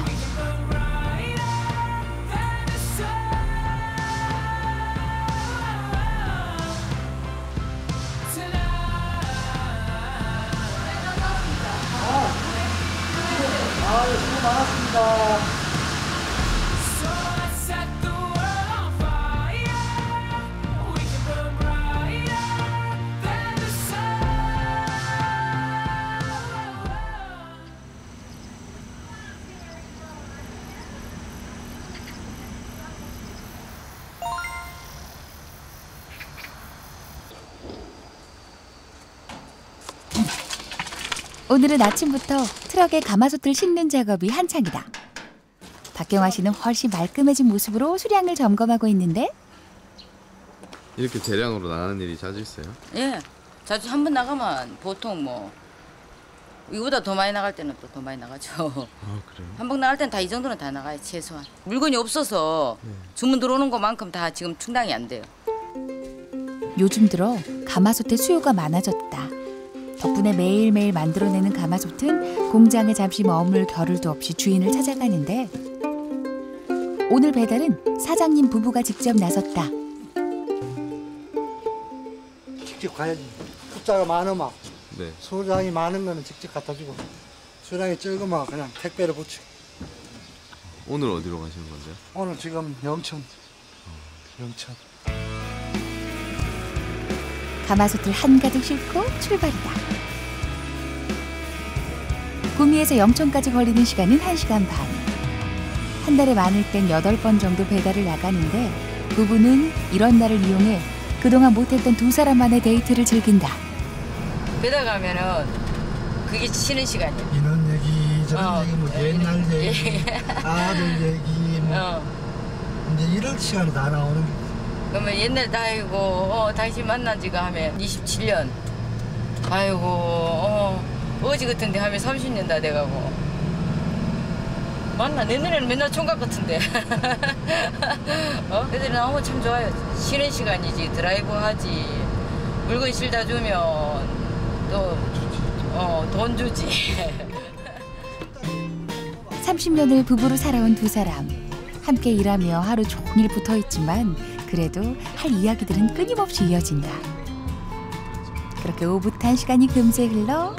수고 많았습니다. 오늘은 아침부터 트럭에 가마솥을 싣는 작업이 한창이다. 박경화 씨는 훨씬 말끔해진 모습으로 수량을 점검하고 있는데 이렇게 대량으로 나가는 일이 자주 있어요? 예. 자주 한 번 나가면 보통 뭐 이거보다 더 많이 나갈 때는 또 더 많이 나가죠. 아 그래요? 한 번 나갈 때는 다 이 정도는 다 나가요 최소한. 물건이 없어서 주문 들어오는 것만큼 다 지금 충당이 안 돼요. 요즘 들어 가마솥의 수요가 많아졌다. 덕분에 매일매일 만들어내는 가마솥은 공장에 잠시 머물 겨를도 없이 주인을 찾아가는데 오늘 배달은 사장님 부부가 직접 나섰다. 직접 가야지. 숫자가 많으면 네. 수량이 많은 거는 직접 갖다 주고 수량이 적으면 그냥 택배를 붙이고. 오늘 어디로 가시는 건데요? 오늘 지금 영천. 가마솥을 한가득 싣고 출발이다. 구미에서 영천까지 걸리는 시간은 1시간 반. 한 달에 많을 땐 8번 정도 배달을 나가는데 부부는 이런 날을 이용해 그동안 못했던 두 사람만의 데이트를 즐긴다. 배달 가면은 그게 쉬는 시간이에요. 이런 얘기 저런 얘기 뭐 옛날 얘기 아들 얘기 뭐 이제 이럴 시간이 다 나오는 게. 그러면 옛날 다 아이고 당신 만난 지가 하면 27년. 아이고 어지 같은데 하면 30년 다 돼가고. 맞나? 내 눈에는 맨날 총각 같은데. 애들이 나오면 참 좋아요. 쉬는 시간이지 드라이브 하지. 물건 실다 주면 또 돈 주지. 30년을 부부로 살아온 두 사람. 함께 일하며 하루 종일 붙어있지만 그래도 할 이야기들은 끊임없이 이어진다. 그렇게 오붓한 시간이 금세 흘러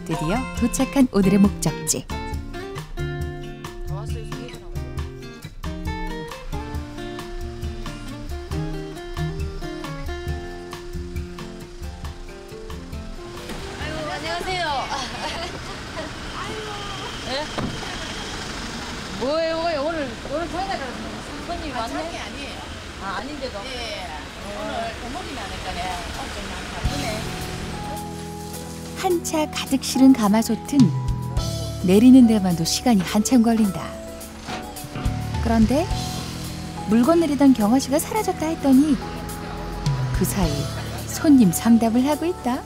드디어 도착한 오늘의 목적지. 오세요. 예? 뭐예요? 오늘 저희가 손님이 왔네? 아니에요. 아, 아닌데도? 예. 오늘 부모님이 하니까네. 좀 많이 바쁘네. 한차 가득 실은 가마솥은 내리는 데만도 시간이 한참 걸린다. 그런데 물건 내리던 경화 씨가 사라졌다 했더니 그 사이 손님 상담을 하고 있다.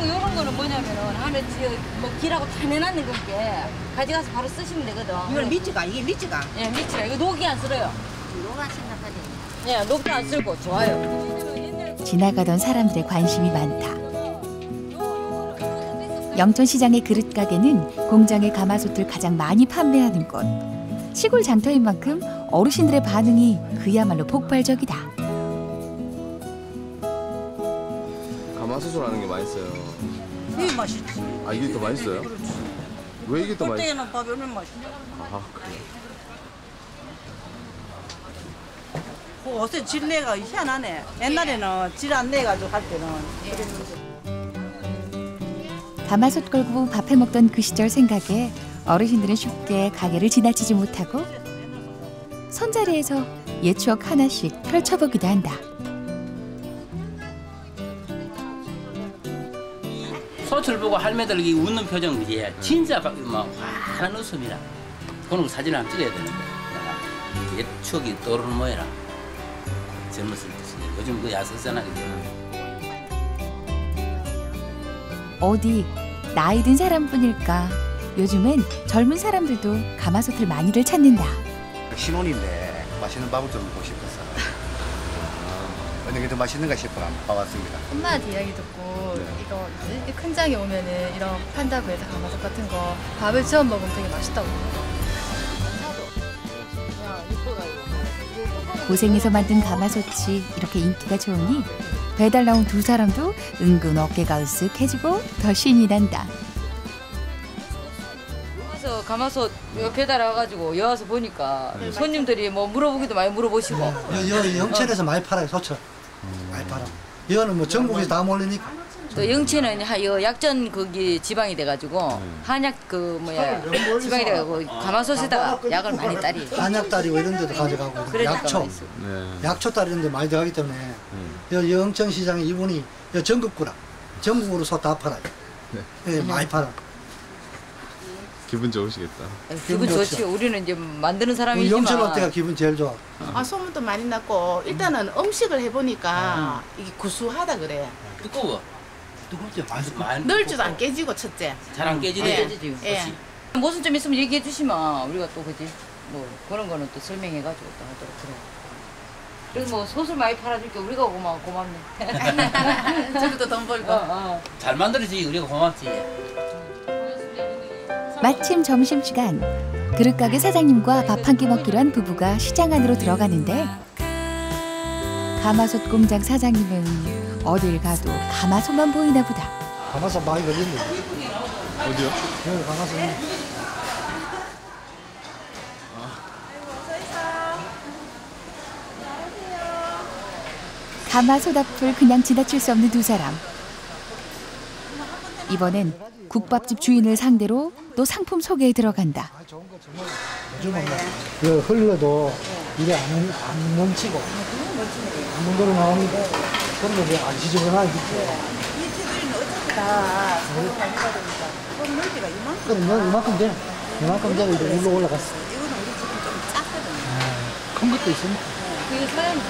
요런 거는 뭐냐면은 하면 뭐 길하고 다 내놨는 거게 가져가서 바로 쓰시면 되거든. 이건 미치가 이게 미치가. 예, 미치가 이거 녹이 안 쓸어요. 녹아 생각하지. 예, 녹도 안 쓸고 좋아요. 지나가던 사람들의 관심이 많다. 영천시장의 그릇 가게는 공장의 가마솥을 가장 많이 판매하는 곳. 시골 장터인 만큼 어르신들의 반응이 그야말로 폭발적이다. 가마솥이라는 게 맛있어요. 이게 맛있지. 아 이게 더 맛있어요? 왜 이게 더 맛있어요? 꼴대기는 밥이 얼마나 맛있냐. 아 그래. 그 어제 질내가 희한하네. 옛날에는 질 안 내가지고 할 때는. 가마솥 걸고 밥해 먹던 그 시절 생각에 어르신들은 쉽게 가게를 지나치지 못하고 손자리에서 옛 추억 하나씩 펼쳐보기도 한다. 솥을 보고 할매들이 웃는 표정이 진짜 막 환한 웃음이라. 그런 거 사진을 한번 찍어야 되는데 옛 추억이 떠오르는 모양이라. 젊었을 때 요즘 그 야속산하게 되는. 어디 나이 든 사람뿐일까? 요즘엔 젊은 사람들도 가마솥을 많이들 찾는다. 신혼인데 맛있는 밥을 좀 먹고 싶어서 어느 게 더 맛있는가 싶어 봐왔습니다. 엄마한테 이야기 듣고 이거 이렇게 큰 장에 오면은 이런 판다고 해서 가마솥 같은 거 밥을 지어 먹으면 되게 맛있다고. 고생해서 만든 가마솥이 이렇게 인기가 좋으니 배달 나온 두 사람도 은근 어깨가 으쓱해지고 더 신이 난다. 그래서 가마솥 배달 와가지고 여와서 보니까 손님들이 뭐 물어보기도 많이 물어보시고. 영천에서 많이 팔아요, 소철. 많이 팔아. 이거는 뭐 전국에서 다 몰리니까. 또 영천은 약전 거기 지방이 돼가지고 한약 지방이 돼가지고 가마솥에다가 약을 많이 따리. 한약다리고 이런 데도 가져가고 약초, 약초다리 이런 데 많이 들어가기 때문에 영천시장에 이분이 전국구라. 전국으로 솥 다 팔아요. 네, 많이 팔아. 기분 좋으시겠다. 기분 좋지. 우리는 이제 만드는 사람이지만. 영천 올 때가 기분 제일 좋아. 아 소문도 많이 났고 일단은 음식을 해보니까 이게 구수하다 그래. 두꺼워. 두껍지 널지도 안 깨지고 첫째. 잘 안 깨지네. 예. 무슨 좀 있으면 얘기해 주시면 우리가 또 그지 뭐 그런 거는 또 설명해가지고 또 하도록 그래. 그리고 뭐 솥을 많이 팔아줄게 우리가 고맙네. 저기도 돈 벌고. 잘 만들어지 우리가 고맙지. 마침 점심시간 그릇가게 사장님과 밥 한 끼 먹기로 한 부부가 시장 안으로 들어가는데 가마솥 공장 사장님은 어딜 가도 가마솥만 보이나 보다. 가마솥 많이 걸린다. 어디요? 여기 가마솥. 가마솥 앞을 그냥 지나칠 수 없는 두 사람. 이번엔 국밥집 주인을 상대로 또 상품 소개에 들어간다. 요즘은 뭐 흘러도 이게 안 넘치고 안 뭉그러 나오니까 그런 거 안 지저분하게 있죠. 이 테두리는 어차피 다 서로 많이 받으니까 그럼 넓이가 이만큼. 그럼 이만큼 돼. 이만큼 되고 이제 위로 올라갔어. 이거는 우리 집은 좀 작거든요. 큰 것도 있으니까. 그게 사장님.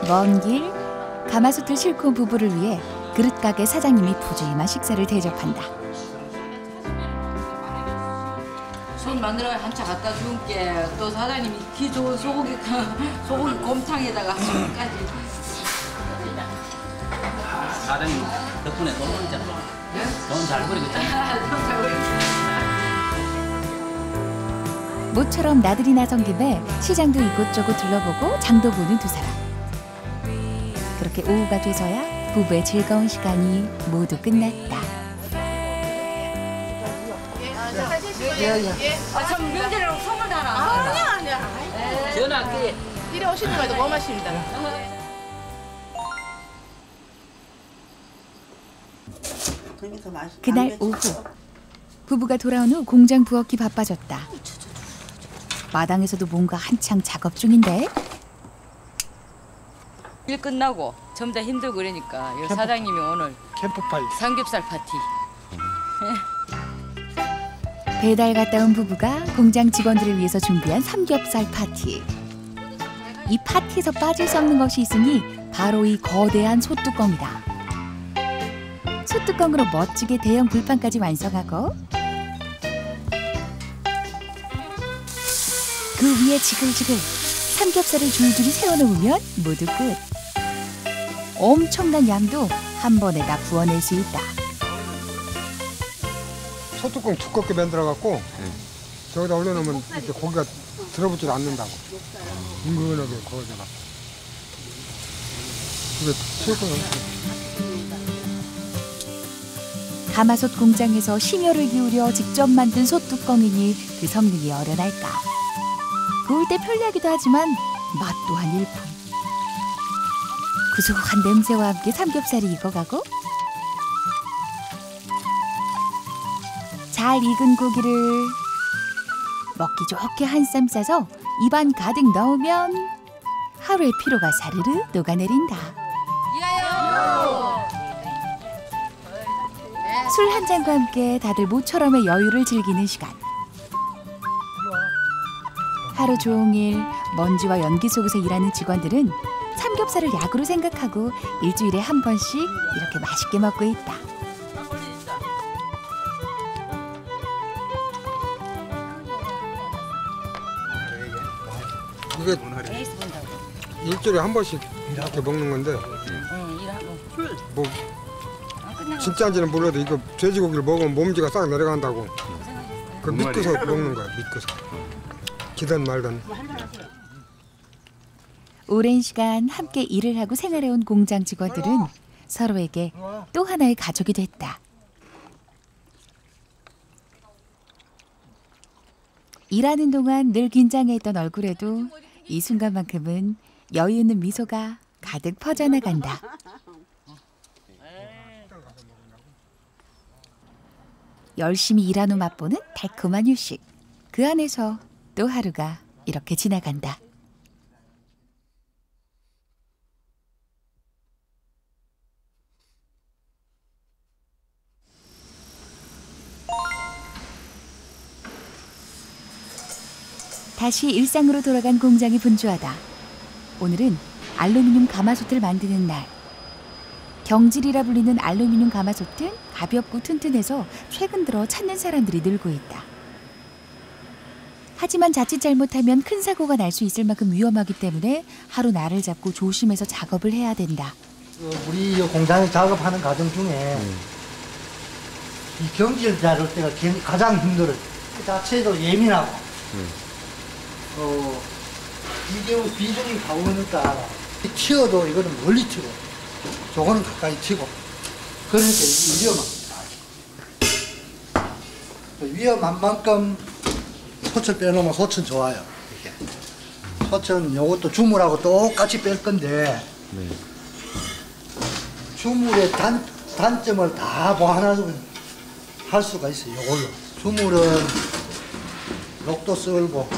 먼 길 가마솥을 싣고 온 부부를 위해 그릇가게 사장님이 푸짐한 식사를 대접한다. 손 만들어가 한차 갖다 줄게. 또 사장님이 기 좋은 소고기 곰탕에다가 술까지. 사장님 덕분에 돈 벌잖아. 돈 잘 벌고 있잖아. 모처럼 나들이 나선 김에 시장도 이곳저곳 둘러보고 장도 보는 두 사람. 그렇게 오후가 돼서야 부부의 즐거운 시간이 모두 끝났다. 참 명절이라고 선물도 하나. 아니야. 전화할게. 이리 오시는 것도 고맙습니다. 그날 오후 부부가 돌아온 후 공장 부엌이 바빠졌다. 마당에서도 뭔가 한창 작업 중인데 일 끝나고 전부 다 힘들고 그러니까 요 사장님이 오늘 캠프파이 삼겹살 파티. 배달 갔다 온 부부가 공장 직원들을 위해서 준비한 삼겹살 파티. 이 파티에서 빠질 수 없는 것이 있으니 바로 이 거대한 솥뚜껑이다. 솥뚜껑으로 멋지게 대형 불판까지 완성하고 그 위에 지글지글 삼겹살을 줄줄이 세워놓으면 모두 끝. 엄청난 양도 한 번에 다 부어낼 수 있다. 소뚜껑 두껍게 만들어갖고 저기다 올려놓으면 이렇게 고기가 들어붙지도 않는다고. 은근하게 구워져가. 이게 최고는. 가마솥 공장에서 심혈을 기울여 직접 만든 솥뚜껑이니 그 성능이 어련할까. 구울 때 편리하기도 하지만 맛 또한 일품. 구수한 냄새와 함께 삼겹살이 익어가고 잘 익은 고기를 먹기 좋게 한 쌈 싸서 입안 가득 넣으면 하루의 피로가 사르르 녹아내린다. 술 한 잔과 함께 다들 모처럼의 여유를 즐기는 시간. 하루 종일 먼지와 연기 속에서 일하는 직원들은 삼겹살을 약으로 생각하고 일주일에 한 번씩 이렇게 맛있게 먹고 있다. 이게 일주일에 한 번씩 이렇게 먹는 건데 뭐 진짜인지는 몰라도 이거 돼지고기를 먹으면 몸지가 싹 내려간다고. 그 믿고서 먹는 거야. 믿고서. 기단 말단. 오랜 시간 함께 일을 하고 생활해온 공장 직원들은 서로에게 또 하나의 가족이 됐다. 일하는 동안 늘 긴장해있던 얼굴에도 이 순간만큼은 여유 있는 미소가 가득 퍼져나간다. 열심히 일한 후 맛보는 달콤한 휴식. 그 안에서 또 하루가 이렇게 지나간다. 다시 일상으로 돌아간 공장이 분주하다. 오늘은 알루미늄 가마솥을 만드는 날. 경질이라 불리는 알루미늄 가마솥은 가볍고 튼튼해서 최근 들어 찾는 사람들이 늘고 있다. 하지만 자칫 잘못하면 큰 사고가 날 수 있을 만큼 위험하기 때문에 하루 날을 잡고 조심해서 작업을 해야 된다. 우리 공장에 작업하는 과정 중에 이 경질 자를 때가 가장 힘들어요. 그 자체도 예민하고 이게 비중이 가오니까 튀어도 이거는 멀리 튀고 저거는 가까이 튀고 그러니까 위험합니다. 위험한 만큼 솥을 빼놓으면 솥은 좋아요. 이게. 솥은 요것도 주물하고 똑같이 뺄 건데 주물의 단점을 다 보완할 수가 있어요. 요걸로. 주물은 녹도 썰고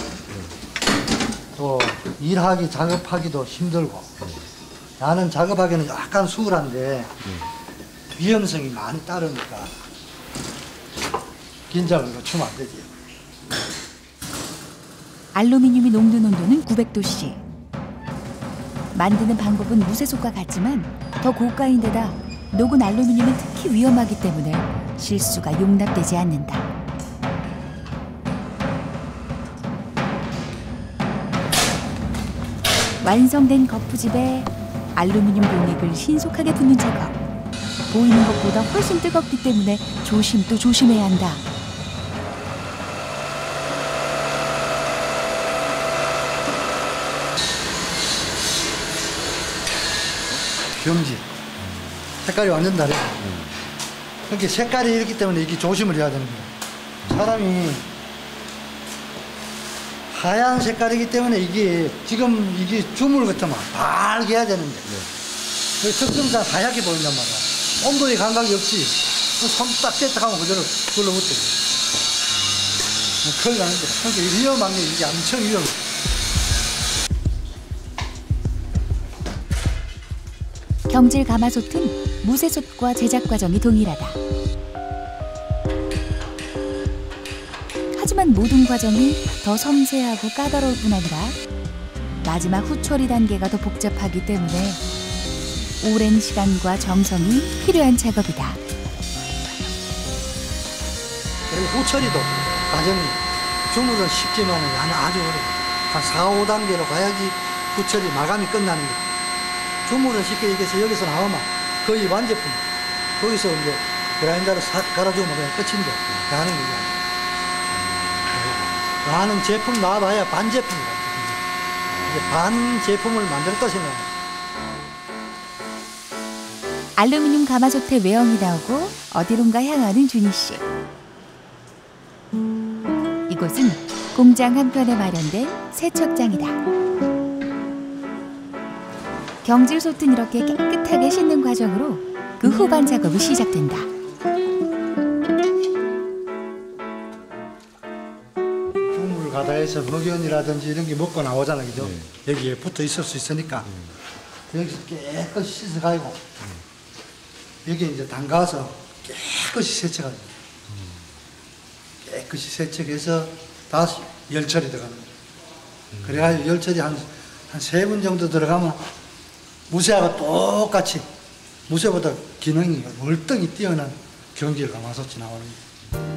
또 일하기 작업하기도 힘들고 나는 작업하기는 약간 수월한데 위험성이 많이 따르니까 긴장을 늦추면 안 되지. 알루미늄이 녹는 온도는 900도씨. 만드는 방법은 무쇠솥과 같지만 더 고가인데다 녹은 알루미늄은 특히 위험하기 때문에 실수가 용납되지 않는다. 완성된 거푸집에 알루미늄 용액을 신속하게 붓는 작업. 보이는 것보다 훨씬 뜨겁기 때문에 조심 또 조심해야 한다. 경지. 색깔이 완전 다르죠. 그렇게 색깔이 이렇기 때문에 이게 조심을 해야 되는 거예요. 사람이 하얀 색깔이기 때문에 이게 지금 이게 주물 같으면 밝게 해야 되는데 특성상 하얗게 보인단 말이야. 온도에 감각이 없지. 손 딱 떼딱 하면 그대로 불러붙어. 큰일 나는데. 그러니까 위험한 게 이게 엄청 위험해. 경질 가마솥은 무쇠솥과 제작 과정이 동일하다. 하지만 모든 과정이 더 섬세하고 까다로울 뿐 아니라 마지막 후처리 단계가 더 복잡하기 때문에 오랜 시간과 정성이 필요한 작업이다. 그리고 후처리도 과정이 주물은 쉽지만 아주 어려워. 한 4, 5단계로 가야지 후처리 마감이 끝나는 거야. 주물은 쉽게 얘기해서 여기서 나오면 거의 완제품. 거기서 이제 그라인더로 싹 갈아주면 그냥 끝인데 하는 거야. 나는 제품 나와봐야 반제품이다. 이제 반 제품을 만들었다 생각해. 알루미늄 가마솥에 외형이 나오고 어디론가 향하는 준희 씨. 이곳은 공장 한편에 마련된 세척장이다. 경질솥은 이렇게 깨끗하게 씻는 과정으로 그 후반 작업이 시작된다. 주물 가다해서 먹연이라든지 이런 게 먹고 나오잖아, 그죠? 여기에 붙어 있을 수 있으니까 여기서 깨끗이 씻어가지고 여기 이제 담가서 깨끗이 세척하는 거야. 깨끗이 세척해서 다시 열처리 들어가는 거야. 그래가지고 열처리 한 3분 정도 들어가면 무쇠하고 똑같이 무쇠보다 기능이 월등히 뛰어난 경질 가마솥이 나오는 거야.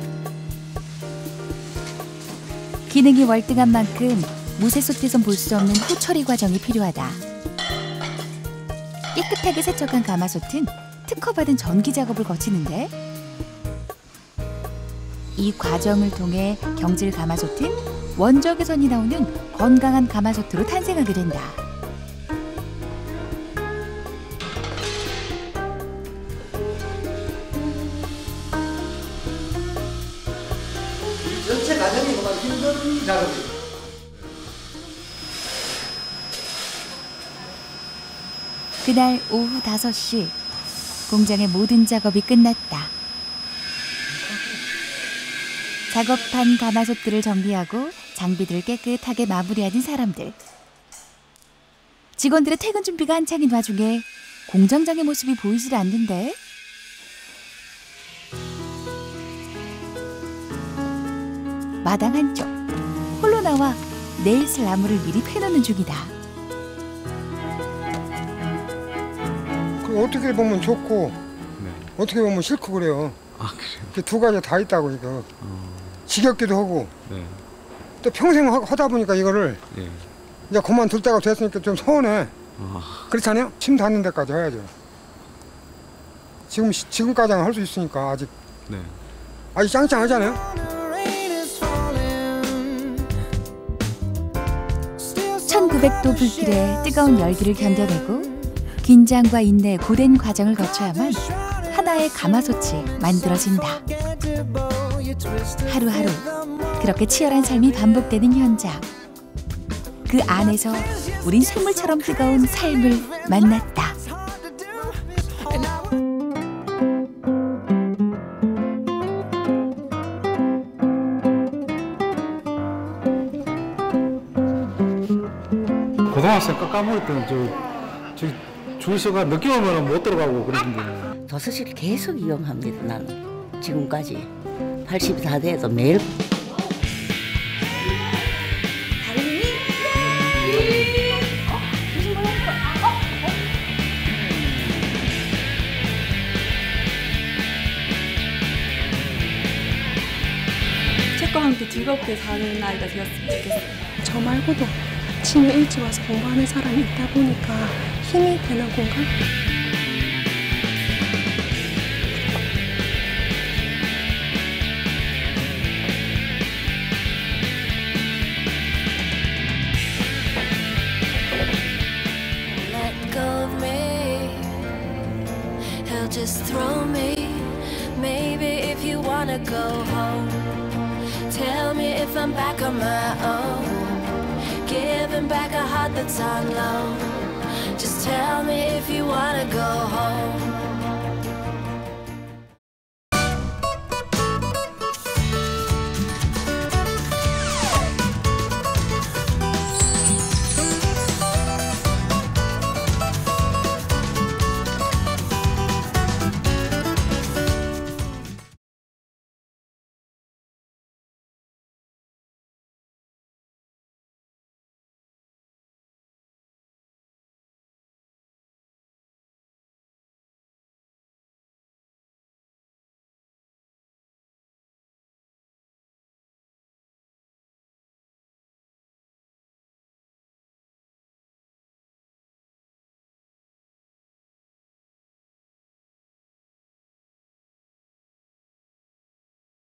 기능이 월등한 만큼 무쇠솥에선 볼 수 없는 후처리 과정이 필요하다. 깨끗하게 세척한 가마솥은 특허받은 전기 작업을 거치는데 이 과정을 통해 경질 가마솥은 원적외선이 나오는 건강한 가마솥으로 탄생하게 된다. 전체 과정이 정말 힘든 작업이에요. 그날 오후 5시 공장의 모든 작업이 끝났다. 작업한 가마솥들을 정리하고 장비들을 깨끗하게 마무리하는 사람들. 직원들의 퇴근 준비가 한창인 와중에 공장장의 모습이 보이질 않는데 마당 한쪽 홀로 나와 내일 쓸 나무를 미리 패놓는 중이다. 어떻게 보면 좋고 어떻게 보면 싫고 그래요. 아, 그래요? 그 두 가지 다 있다고 이거. 지겹기도 하고 또 평생 하다 보니까 이거를 이제 그만둘 때가 됐으니까 좀 서운해. 그렇지 않아요? 침 닿는 데까지 해야죠. 지금까지는 할 수 있으니까 아직 아직 짱짱하잖아요. 1900도 불길에 뜨거운 열기를 견뎌내고 긴장과 인내의 고된 과정을 거쳐야만 하나의 가마솥이 만들어진다. 하루하루 그렇게 치열한 삶이 반복되는 현장. 그 안에서 우린 샘물처럼 뜨거운 삶을 만났다. 고등학생 깎아먹을 때는 주유소가 늦게 오면 못 들어가고 그러던데. 도서실 계속 이용합니다. 나는 지금까지 84대에도 매일. 책과 함께 즐겁게 사는 아이가 되었으면 좋겠어요. 저 말고도 아침에 일찍 와서 공부하는 사람이 있다 보니까 힘이 되는 공간? Let go of me. He'll just throw me. Maybe if you wanna go home, tell me if I'm back on my own. giving back a heart that's on loan. Just tell me if you wanna go home.